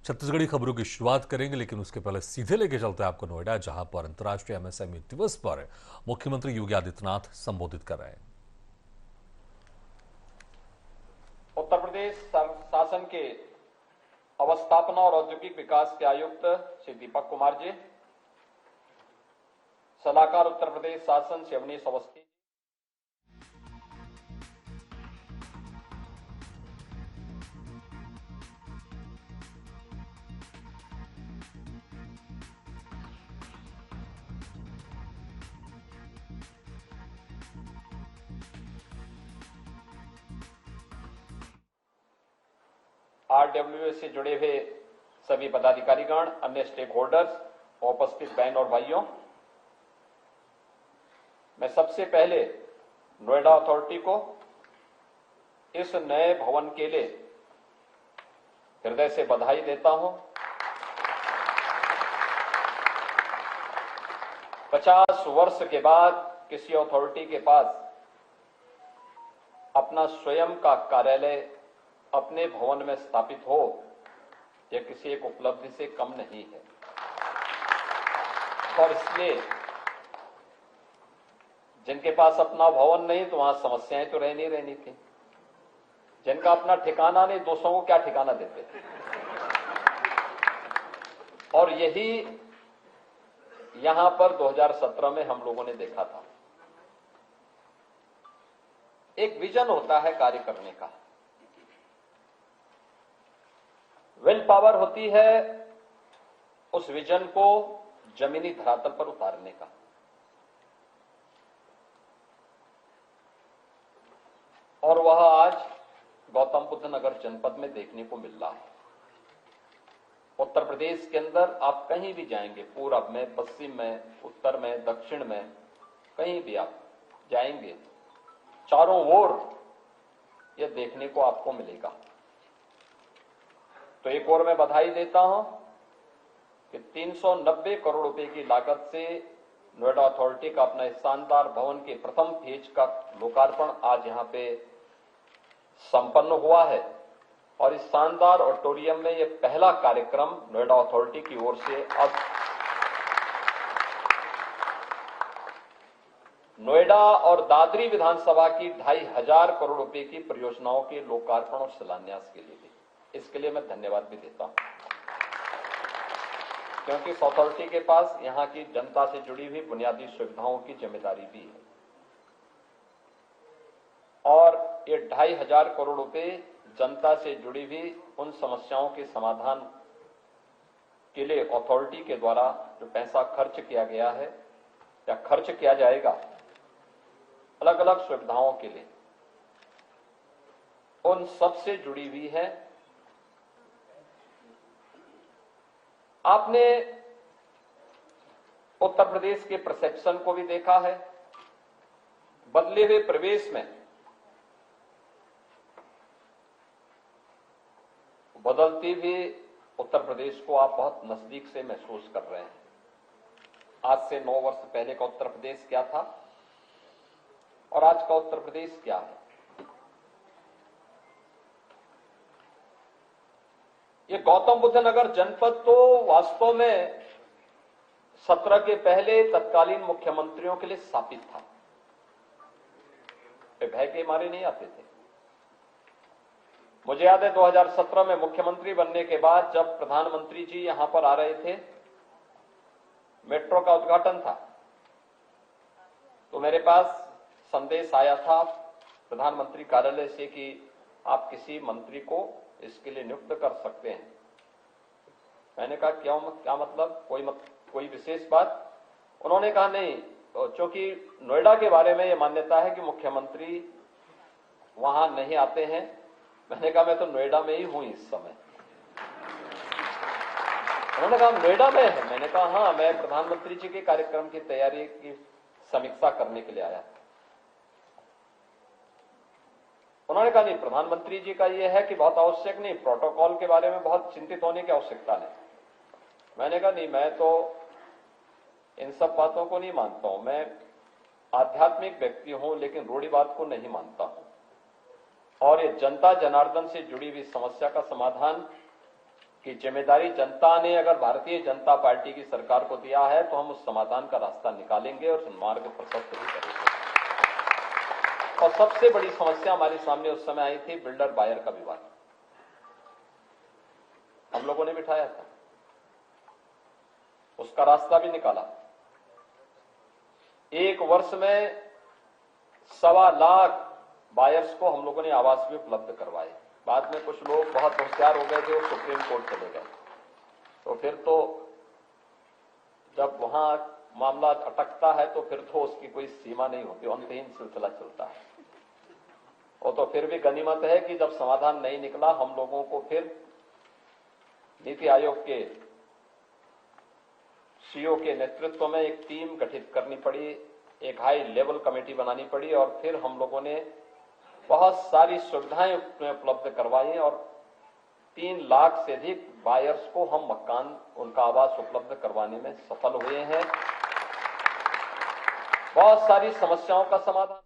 छत्तीसगढ़ी खबरों की शुरुआत करेंगे, लेकिन उसके पहले सीधे लेके चलते हैं आपको नोएडा, जहां पर अंतर्राष्ट्रीय एमएसएमई दिवस पर मुख्यमंत्री योगी आदित्यनाथ संबोधित कर रहे हैं। उत्तर प्रदेश शासन के अवस्थापना और औद्योगिक विकास के आयुक्त श्री दीपक कुमार जी, सलाहकार उत्तर प्रदेश शासन श्री अवनीश अवस्थी, आरडब्ल्यूएस से जुड़े हुए सभी पदाधिकारीगण, अन्य स्टेक होल्डर्स, उपस्थित बहन और भाइयों, मैं सबसे पहले नोएडा अथॉरिटी को इस नए भवन के लिए हृदय से बधाई देता हूं। 50 वर्ष के बाद किसी अथॉरिटी के पास अपना स्वयं का कार्यालय अपने भवन में स्थापित हो, यह किसी एक उपलब्धि से कम नहीं है। और इसलिए जिनके पास अपना भवन नहीं तो वहां समस्याएं तो रहनी थी। जिनका अपना ठिकाना नहीं, दूसरों को क्या ठिकाना देते थे। और यही यहां पर 2017 में हम लोगों ने देखा था। एक विजन होता है कार्य करने का, विल पावर होती है उस विजन को जमीनी धरातल पर उतारने का। और वह आज गौतम बुद्ध नगर जनपद में देखने को मिल रहा है। उत्तर प्रदेश के अंदर आप कहीं भी जाएंगे, पूरब में, पश्चिम में, उत्तर में, दक्षिण में, कहीं भी आप जाएंगे, चारों ओर यह देखने को आपको मिलेगा। तो एक और मैं बधाई देता हूं कि 390 करोड़ रुपए की लागत से नोएडा अथॉरिटी का अपना शानदार भवन के प्रथम फेज का लोकार्पण आज यहां पे संपन्न हुआ है। और इस शानदार ऑडिटोरियम में यह पहला कार्यक्रम नोएडा अथॉरिटी की ओर से अब नोएडा और दादरी विधानसभा की 2,500 करोड़ रुपए की परियोजनाओं के लोकार्पण और शिलान्यास के लिए भी, इसके लिए मैं धन्यवाद भी देता हूं, क्योंकि इस अथॉरिटी के पास यहां की जनता से जुड़ी हुई बुनियादी सुविधाओं की जिम्मेदारी भी है। और ये 2,500 करोड़ रुपए जनता से जुड़ी हुई उन समस्याओं के समाधान के लिए अथॉरिटी के द्वारा जो पैसा खर्च किया गया है या खर्च किया जाएगा अलग अलग सुविधाओं के लिए, उन सब से जुड़ी हुई है। आपने उत्तर प्रदेश के परसेप्शन को भी देखा है। बदले हुए प्रवेश में बदलती हुई उत्तर प्रदेश को आप बहुत नजदीक से महसूस कर रहे हैं। आज से 9 वर्ष पहले का उत्तर प्रदेश क्या था और आज का उत्तर प्रदेश क्या है। ये गौतम बुद्ध नगर जनपद तो वास्तव में 17 के पहले तत्कालीन मुख्यमंत्रियों के लिए स्थापित था। वे भय के मारे नहीं आते थे। मुझे याद है 2017 में मुख्यमंत्री बनने के बाद जब प्रधानमंत्री जी यहां पर आ रहे थे, मेट्रो का उद्घाटन था, तो मेरे पास संदेश आया था प्रधानमंत्री कार्यालय से कि आप किसी मंत्री को इसके लिए नियुक्त कर सकते हैं। मैंने कहा क्या मतलब, कोई विशेष बात? उन्होंने कहा नहीं, क्योंकि नोएडा के बारे में यह मान्यता है कि मुख्यमंत्री वहां नहीं आते हैं। मैंने कहा मैं तो नोएडा में ही हूं इस समय। उन्होंने कहा नोएडा में है। मैंने कहा हाँ, मैं प्रधानमंत्री जी के कार्यक्रम की तैयारी की समीक्षा करने के लिए आया था। उन्होंने कहा नहीं, प्रधानमंत्री जी का यह है कि बहुत आवश्यक नहीं, प्रोटोकॉल के बारे में बहुत चिंतित होने की आवश्यकता नहीं। मैंने कहा नहीं, मैं तो इन सब बातों को नहीं मानता हूं। मैं आध्यात्मिक व्यक्ति हूं, लेकिन रूढ़िवाद को नहीं मानता हूं। और ये जनता जनार्दन से जुड़ी हुई समस्या का समाधान कि जिम्मेदारी जनता ने अगर भारतीय जनता पार्टी की सरकार को दिया है तो हम उस समाधान का रास्ता निकालेंगे और उस मार्ग प्रशस्त भी करेंगे। और सबसे बड़ी समस्या हमारे सामने उस समय आई थी बिल्डर बायर का विवाद, हम लोगों ने बिठाया था, उसका रास्ता भी निकाला। एक वर्ष में 1.25 लाख बायर्स को हम लोगों ने आवास भी उपलब्ध करवाए। बाद में कुछ लोग बहुत होशियार हो गए थे, वो सुप्रीम कोर्ट चले गए, तो फिर तो जब वहां मामला अटकता है तो फिर तो उसकी कोई सीमा नहीं होती, अंतहीन सिलसिला चलता है। और तो फिर भी गनीमत है कि जब समाधान नहीं निकला, हम लोगों को फिर नीति आयोग के सीईओ के नेतृत्व में एक टीम गठित करनी पड़ी, एक हाई लेवल कमेटी बनानी पड़ी और फिर हम लोगों ने बहुत सारी सुविधाएं उपलब्ध करवाई और 3 लाख से अधिक बायर्स को हम मकान, उनका आवास उपलब्ध करवाने में सफल हुए हैं। बहुत सारी समस्याओं का समाधान